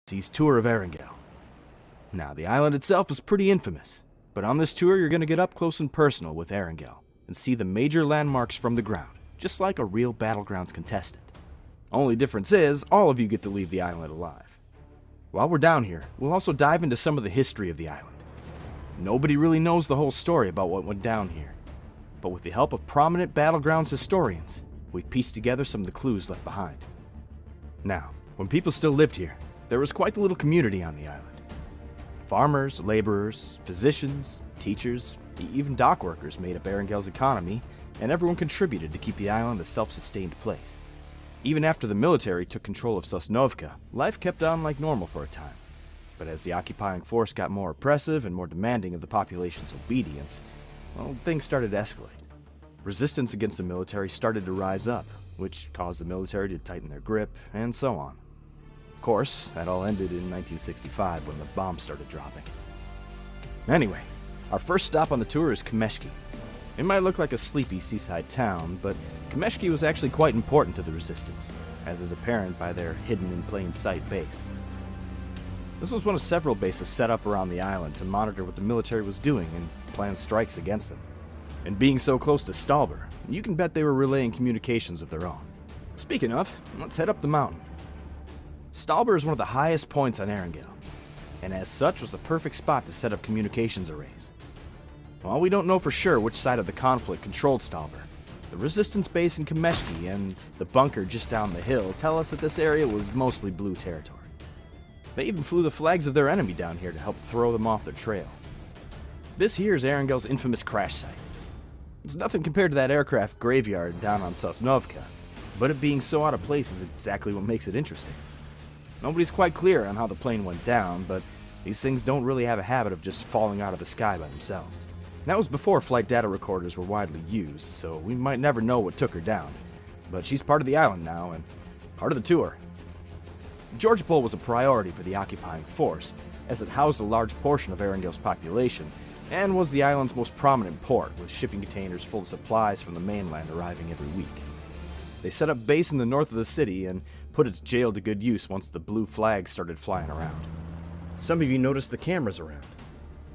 tour of Erangel. Now, the island itself is pretty infamous, but on this tour you're going to get up close and personal with Erangel and see the major landmarks from the ground, just like a real Battlegrounds contestant. Only difference is, all of you get to leave the island alive. While we're down here, we'll also dive into some of the history of the island. Nobody really knows the whole story about what went down here, but with the help of prominent Battlegrounds historians, we've pieced together some of the clues left behind. Now, when people still lived here, there was quite the little community on the island. Farmers, laborers, physicians, teachers, even dock workers made up Erangel's economy, and everyone contributed to keep the island a self-sustained place. Even after the military took control of Sosnovka, life kept on like normal for a time. But as the occupying force got more oppressive and more demanding of the population's obedience, well, things started to escalate. Resistance against the military started to rise up, which caused the military to tighten their grip, and so on. Of course, that all ended in 1965 when the bombs started dropping. Anyway, our first stop on the tour is Kameshki. It might look like a sleepy seaside town, but Kameshki was actually quite important to the resistance, as is apparent by their hidden-in-plain-sight base. This was one of several bases set up around the island to monitor what the military was doing and plan strikes against them. And being so close to Stalber, you can bet they were relaying communications of their own. Speaking of, let's head up the mountain. Stalber is one of the highest points on Erangel, and as such was the perfect spot to set up communications arrays. While we don't know for sure which side of the conflict controlled Stalber, the resistance base in Kameshki and the bunker just down the hill tell us that this area was mostly blue territory. They even flew the flags of their enemy down here to help throw them off their trail. This here is Erangel's infamous crash site. It's nothing compared to that aircraft graveyard down on Sosnovka, but it being so out of place is exactly what makes it interesting. Nobody's quite clear on how the plane went down, but these things don't really have a habit of just falling out of the sky by themselves. And that was before flight data recorders were widely used, so we might never know what took her down. But she's part of the island now, and part of the tour. George Bull was a priority for the occupying force, as it housed a large portion of Erangel's population, and was the island's most prominent port, with shipping containers full of supplies from the mainland arriving every week. They set up base in the north of the city and put its jail to good use once the blue flags started flying around. Some of you noticed the cameras around.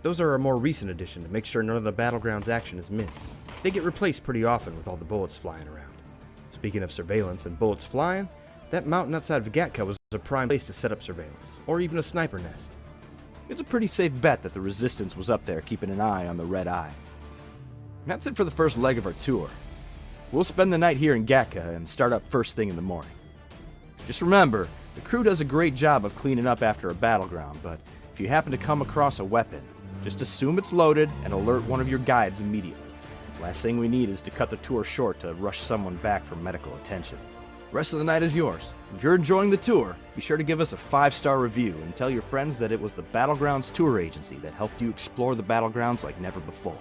Those are a more recent addition to make sure none of the Battlegrounds action is missed. They get replaced pretty often with all the bullets flying around. Speaking of surveillance and bullets flying, that mountain outside Vigatka was a prime place to set up surveillance, or even a sniper nest. It's a pretty safe bet that the resistance was up there keeping an eye on the Red Eye. And that's it for the first leg of our tour. We'll spend the night here in Gatka and start up first thing in the morning. Just remember, the crew does a great job of cleaning up after a battleground, but if you happen to come across a weapon, just assume it's loaded and alert one of your guides immediately. Last thing we need is to cut the tour short to rush someone back for medical attention. Rest of the night is yours. If you're enjoying the tour, be sure to give us a 5-star review and tell your friends that it was the Battlegrounds Tour Agency that helped you explore the Battlegrounds like never before.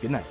Good night.